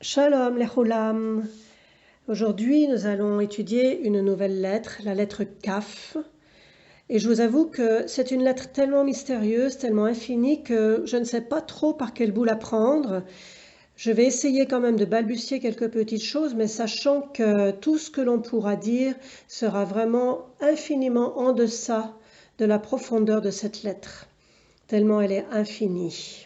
Shalom les Cholam. Aujourd'hui, nous allons étudier une nouvelle lettre, la lettre Kaf. Et je vous avoue que c'est une lettre tellement mystérieuse, tellement infinie que je ne sais pas trop par quel bout la prendre. Je vais essayer quand même de balbutier quelques petites choses, mais sachant que tout ce que l'on pourra dire sera vraiment infiniment en deçà de la profondeur de cette lettre, tellement elle est infinie.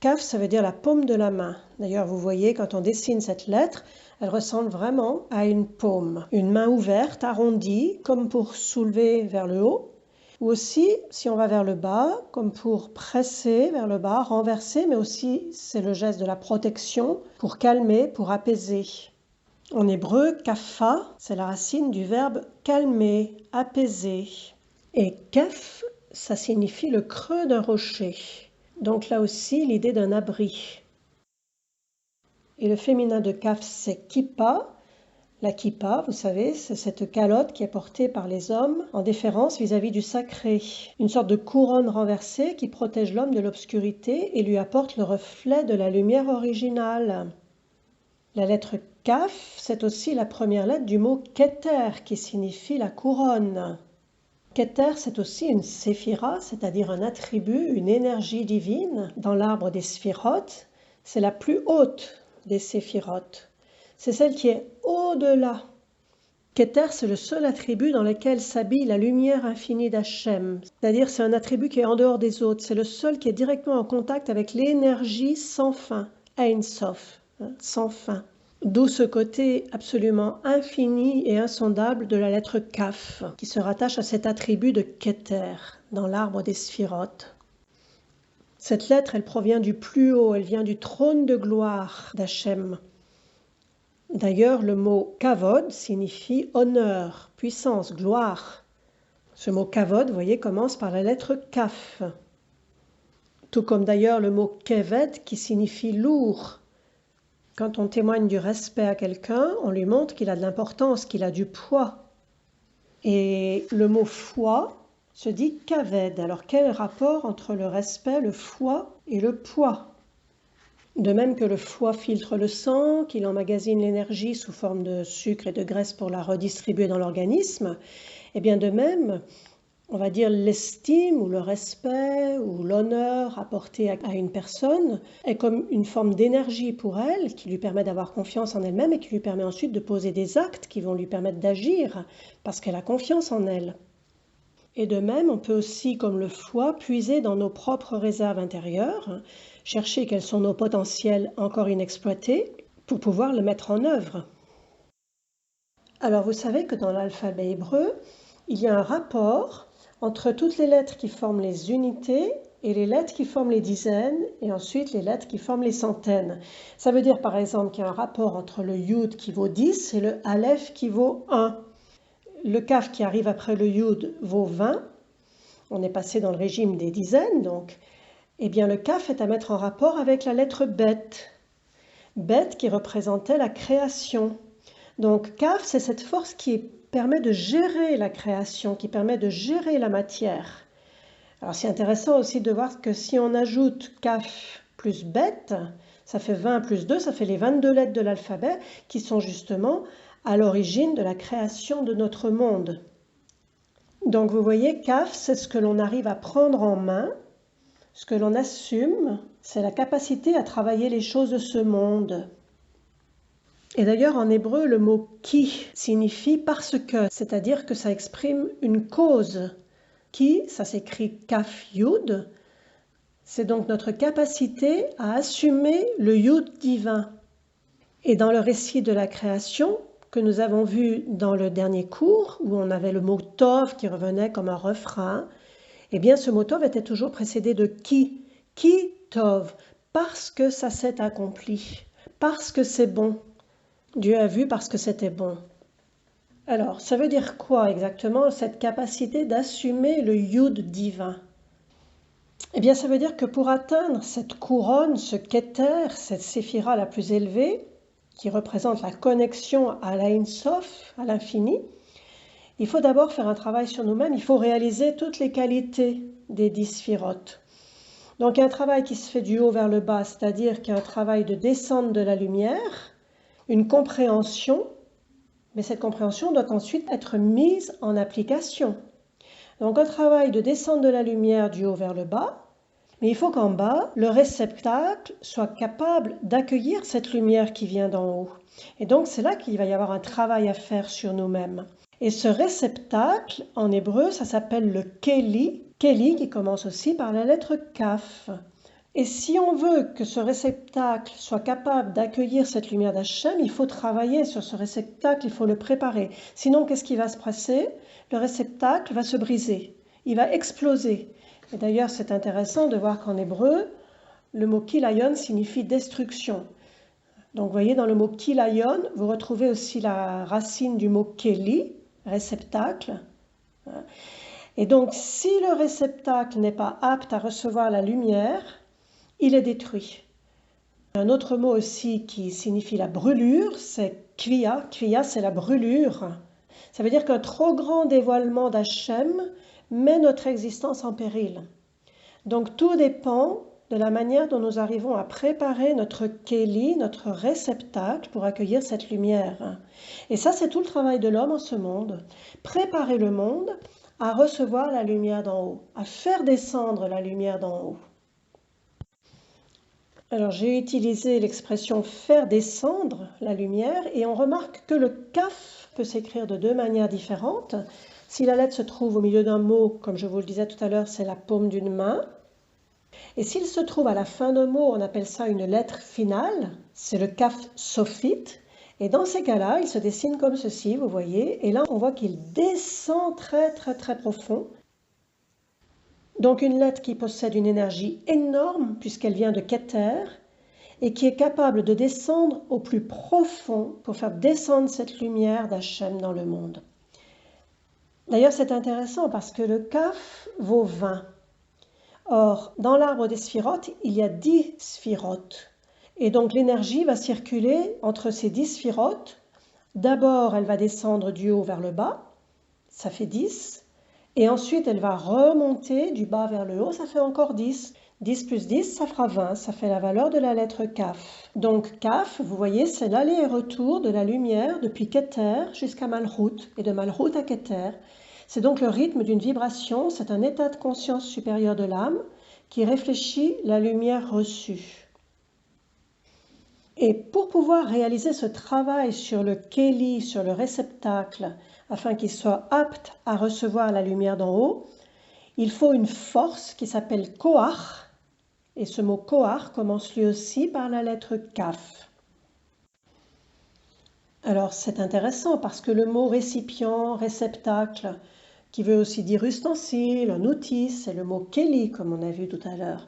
Kaf, ça veut dire la paume de la main. D'ailleurs, vous voyez, quand on dessine cette lettre, elle ressemble vraiment à une paume. Une main ouverte, arrondie, comme pour soulever vers le haut. Ou aussi, si on va vers le bas, comme pour presser vers le bas, renverser, mais aussi c'est le geste de la protection, pour calmer, pour apaiser. En hébreu, kafa, c'est la racine du verbe calmer, apaiser. Et kef, ça signifie le creux d'un rocher. Donc là aussi, l'idée d'un abri. Et le féminin de Kaf, c'est kippa. La kippa, vous savez, c'est cette calotte qui est portée par les hommes en déférence vis-à-vis du sacré. Une sorte de couronne renversée qui protège l'homme de l'obscurité et lui apporte le reflet de la lumière originale. La lettre Kaf, c'est aussi la première lettre du mot Keter qui signifie la couronne. Keter, c'est aussi une séphira, c'est-à-dire un attribut, une énergie divine. Dans l'arbre des sphirotes, c'est la plus haute des séphirotes. C'est celle qui est au-delà. Keter, c'est le seul attribut dans lequel s'habille la lumière infinie d'Hachem. C'est-à-dire c'est un attribut qui est en dehors des autres. C'est le seul qui est directement en contact avec l'énergie sans fin, Ein Sof, sans fin. D'où ce côté absolument infini et insondable de la lettre Kaf, qui se rattache à cet attribut de Keter dans l'arbre des sphirotes. Cette lettre, elle provient du plus haut, elle vient du trône de gloire d'Hachem. D'ailleurs, le mot Kavod signifie honneur, puissance, gloire. Ce mot Kavod, vous voyez, commence par la lettre Kaf. Tout comme d'ailleurs le mot Keved qui signifie lourd. Quand on témoigne du respect à quelqu'un, on lui montre qu'il a de l'importance, qu'il a du poids. Et le mot foi se dit kaved. Alors quel rapport entre le respect, le foie et le poids? De même que le foie filtre le sang, qu'il emmagasine l'énergie sous forme de sucre et de graisse pour la redistribuer dans l'organisme, et bien de même, on va dire l'estime ou le respect ou l'honneur apporté à une personne est comme une forme d'énergie pour elle qui lui permet d'avoir confiance en elle-même et qui lui permet ensuite de poser des actes qui vont lui permettre d'agir parce qu'elle a confiance en elle. Et de même, on peut aussi, comme le foie, puiser dans nos propres réserves intérieures, chercher quels sont nos potentiels encore inexploités pour pouvoir le mettre en œuvre. Alors vous savez que dans l'alphabet hébreu, il y a un rapport entre toutes les lettres qui forment les unités et les lettres qui forment les dizaines et ensuite les lettres qui forment les centaines. Ça veut dire par exemple qu'il y a un rapport entre le Yud qui vaut 10 et le Aleph qui vaut 1. Le Kaf qui arrive après le Yud vaut 20. On est passé dans le régime des dizaines donc. Eh bien le Kaf est à mettre en rapport avec la lettre Bet. Bet qui représentait la création. Donc Kaf, c'est cette force qui permet de gérer la création, qui permet de gérer la matière. Alors c'est intéressant aussi de voir que si on ajoute Kaf plus Bet, ça fait 20 plus 2, ça fait les 22 lettres de l'alphabet qui sont justement à l'origine de la création de notre monde. Donc vous voyez, Kaf, c'est ce que l'on arrive à prendre en main, ce que l'on assume, c'est la capacité à travailler les choses de ce monde. Et d'ailleurs, en hébreu, le mot « ki » signifie « parce que », c'est-à-dire que ça exprime une cause. « Ki », ça s'écrit « kaf yud », c'est donc notre capacité à assumer le yud divin. Et dans le récit de la création, que nous avons vu dans le dernier cours, où on avait le mot « tov » qui revenait comme un refrain, eh bien ce mot « tov » était toujours précédé de « ki ». « Ki tov », parce que ça s'est accompli, parce que c'est bon. Dieu a vu parce que c'était bon. Alors, ça veut dire quoi exactement, cette capacité d'assumer le Yud divin? Eh bien, ça veut dire que pour atteindre cette couronne, ce Keter, cette séphira la plus élevée, qui représente la connexion à l'Ain Sof, à l'infini, il faut d'abord faire un travail sur nous-mêmes, il faut réaliser toutes les qualités des 10 sphirotes. Donc il y a un travail qui se fait du haut vers le bas, c'est-à-dire qu'il y a un travail de descente de la lumière, une compréhension, mais cette compréhension doit ensuite être mise en application. Donc un travail de descente de la lumière du haut vers le bas, mais il faut qu'en bas, le réceptacle soit capable d'accueillir cette lumière qui vient d'en haut. Et donc c'est là qu'il va y avoir un travail à faire sur nous-mêmes. Et ce réceptacle, en hébreu, ça s'appelle le keli, keli qui commence aussi par la lettre kaf. Et si on veut que ce réceptacle soit capable d'accueillir cette lumière d'Hachem, il faut travailler sur ce réceptacle, il faut le préparer. Sinon, qu'est-ce qui va se passer? Le réceptacle va se briser, il va exploser. Et d'ailleurs, c'est intéressant de voir qu'en hébreu, le mot kilayon signifie destruction. Donc, vous voyez, dans le mot kilayon, vous retrouvez aussi la racine du mot keli, réceptacle. Et donc, si le réceptacle n'est pas apte à recevoir la lumière, il est détruit. Un autre mot aussi qui signifie la brûlure, c'est kviya. Kviya, c'est la brûlure. Ça veut dire qu'un trop grand dévoilement d'Hachem met notre existence en péril. Donc tout dépend de la manière dont nous arrivons à préparer notre keli, notre réceptacle pour accueillir cette lumière. Et ça, c'est tout le travail de l'homme en ce monde. Préparer le monde à recevoir la lumière d'en haut, à faire descendre la lumière d'en haut. Alors j'ai utilisé l'expression faire descendre la lumière et on remarque que le kaf peut s'écrire de deux manières différentes. Si la lettre se trouve au milieu d'un mot, comme je vous le disais tout à l'heure, c'est la paume d'une main. Et s'il se trouve à la fin d'un mot, on appelle ça une lettre finale, c'est le kaf sophite. Et dans ces cas-là, il se dessine comme ceci, vous voyez. Et là, on voit qu'il descend très profond. Donc une lettre qui possède une énergie énorme puisqu'elle vient de Keter et qui est capable de descendre au plus profond pour faire descendre cette lumière d'Hachem dans le monde. D'ailleurs c'est intéressant parce que le Kaf vaut 20. Or dans l'arbre des sphirotes il y a 10 sphirotes et donc l'énergie va circuler entre ces 10 sphirotes. D'abord elle va descendre du haut vers le bas, ça fait 10. Et ensuite, elle va remonter du bas vers le haut, ça fait encore 10. 10 plus 10, ça fera 20, ça fait la valeur de la lettre Kaf. Donc Kaf, vous voyez, c'est l'aller et retour de la lumière depuis Keter jusqu'à Malchut, et de Malchut à Keter. C'est donc le rythme d'une vibration, c'est un état de conscience supérieur de l'âme qui réfléchit la lumière reçue. Et pour pouvoir réaliser ce travail sur le Keli, sur le réceptacle, afin qu'il soit apte à recevoir la lumière d'en haut, il faut une force qui s'appelle Koach, et ce mot Koach commence lui aussi par la lettre Kaf. Alors c'est intéressant parce que le mot récipient, réceptacle, qui veut aussi dire ustensile, un outil, c'est le mot Keli comme on a vu tout à l'heure.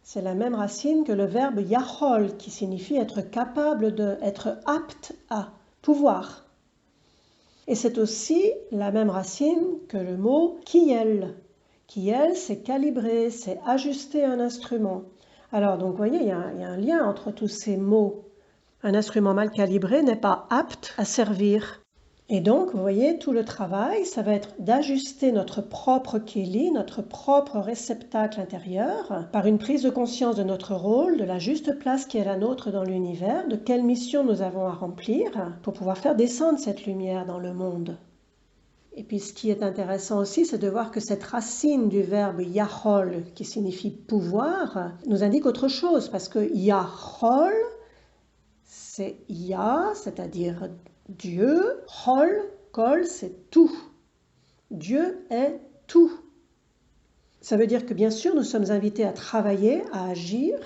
C'est la même racine que le verbe yachol qui signifie être capable de, être apte à, pouvoir. Et c'est aussi la même racine que le mot kiel. Kiel, c'est calibrer, c'est ajuster un instrument. Alors, donc, vous voyez, il y a un lien entre tous ces mots. Un instrument mal calibré n'est pas apte à servir. Et donc, vous voyez, tout le travail, ça va être d'ajuster notre propre keli, notre propre réceptacle intérieur, par une prise de conscience de notre rôle, de la juste place qui est la nôtre dans l'univers, de quelle mission nous avons à remplir pour pouvoir faire descendre cette lumière dans le monde. Et puis ce qui est intéressant aussi, c'est de voir que cette racine du verbe yachol, qui signifie pouvoir, nous indique autre chose, parce que yachol, c'est ya, c'est-à-dire Dieu, Hol, Kol, c'est tout. Dieu est tout. Ça veut dire que bien sûr, nous sommes invités à travailler, à agir.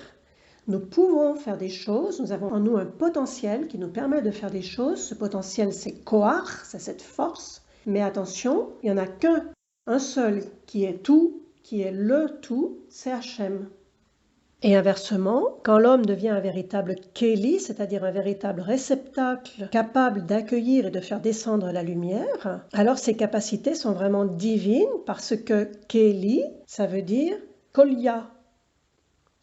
Nous pouvons faire des choses. Nous avons en nous un potentiel qui nous permet de faire des choses. Ce potentiel, c'est Koach, c'est cette force. Mais attention, il n'y en a qu'un, un seul qui est tout, qui est le tout, c'est Hachem. Et inversement, quand l'homme devient un véritable Keli, c'est-à-dire un véritable réceptacle capable d'accueillir et de faire descendre la lumière, alors ses capacités sont vraiment divines parce que Keli, ça veut dire Kolya.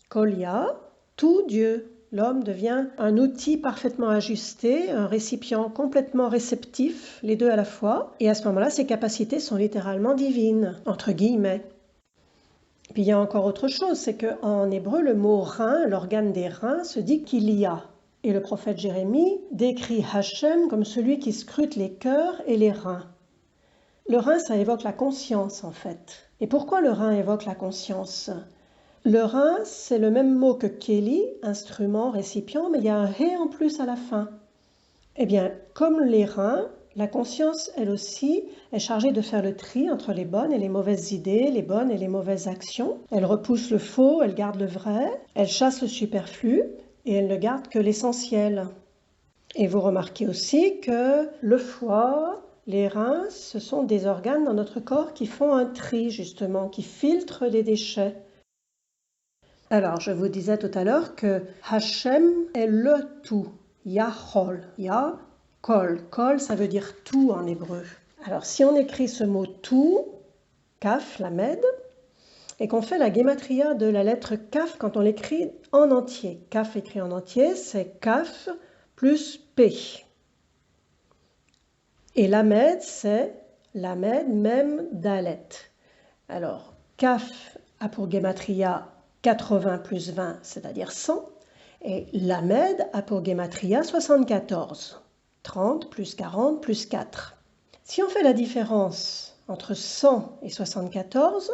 Kolya, tout Dieu. L'homme devient un outil parfaitement ajusté, un récipient complètement réceptif, les deux à la fois. Et à ce moment-là, ses capacités sont littéralement divines, entre guillemets. Puis il y a encore autre chose, c'est qu'en hébreu, le mot rein, l'organe des reins, se dit qu'il y a. Et le prophète Jérémie décrit Hachem comme celui qui scrute les cœurs et les reins. Le rein, ça évoque la conscience en fait. Et pourquoi le rein évoque la conscience? Le rein, c'est le même mot que Keli, instrument, récipient, mais il y a un He en plus à la fin. Eh bien, comme les reins, la conscience, elle aussi, est chargée de faire le tri entre les bonnes et les mauvaises idées, les bonnes et les mauvaises actions. Elle repousse le faux, elle garde le vrai, elle chasse le superflu et elle ne garde que l'essentiel. Et vous remarquez aussi que le foie, les reins, ce sont des organes dans notre corps qui font un tri, justement, qui filtrent les déchets. Alors, je vous disais tout à l'heure que Hachem est le tout. Yahol, Ya, Kol. Kol, ça veut dire tout en hébreu. Alors, si on écrit ce mot tout, Kaf, la Med, et qu'on fait la gématria de la lettre Kaf quand on l'écrit en entier. Kaf écrit en entier, c'est Kaf plus P. Et Lamed, c'est Lamed, Mem, Dalet. Alors, Kaf a pour gématria 80 plus 20, c'est-à-dire 100. Et Lamed a pour gématria 74. 30 plus 40 plus 4. Si on fait la différence entre 100 et 74,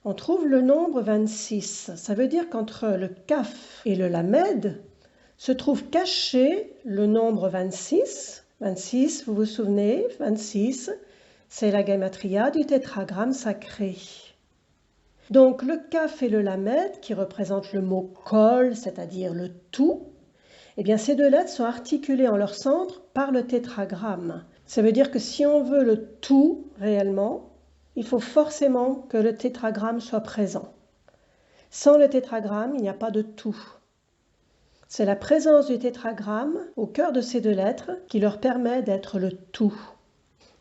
on trouve le nombre 26. Ça veut dire qu'entre le Kaf et le Lamed se trouve caché le nombre 26. 26, vous vous souvenez, 26, c'est la gématria du tétragramme sacré. Donc le Kaf et le Lamed, qui représentent le mot Kol, c'est-à-dire le tout, eh bien ces deux lettres sont articulées en leur centre par le tétragramme. Ça veut dire que si on veut le tout réellement, il faut forcément que le tétragramme soit présent. Sans le tétragramme, il n'y a pas de tout. C'est la présence du tétragramme au cœur de ces deux lettres qui leur permet d'être le tout.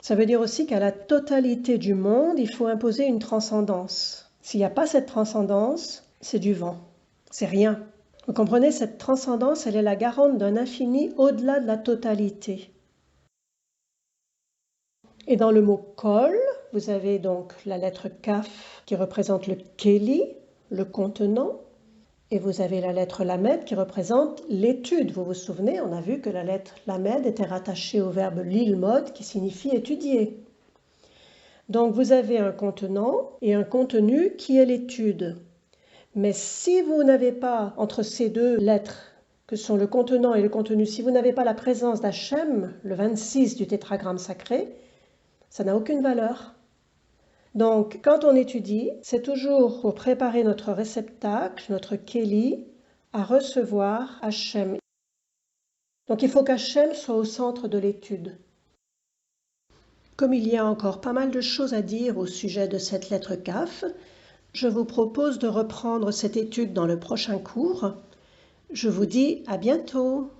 Ça veut dire aussi qu'à la totalité du monde, il faut imposer une transcendance. S'il n'y a pas cette transcendance, c'est du vent, c'est rien. Vous comprenez, cette transcendance, elle est la garante d'un infini au-delà de la totalité. Et dans le mot Kol, vous avez donc la lettre Kaf qui représente le Keli, le contenant, et vous avez la lettre Lamed qui représente l'étude. Vous vous souvenez, on a vu que la lettre Lamed était rattachée au verbe lilmod qui signifie étudier. Donc vous avez un contenant et un contenu qui est l'étude. Mais si vous n'avez pas, entre ces deux lettres, que sont le contenant et le contenu, si vous n'avez pas la présence d'Hachem, le 26 du tétragramme sacré, ça n'a aucune valeur. Donc quand on étudie, c'est toujours pour préparer notre réceptacle, notre Keli, à recevoir Hachem. Donc il faut qu'Hachem soit au centre de l'étude. Comme il y a encore pas mal de choses à dire au sujet de cette lettre Kaf, je vous propose de reprendre cette étude dans le prochain cours. Je vous dis à bientôt.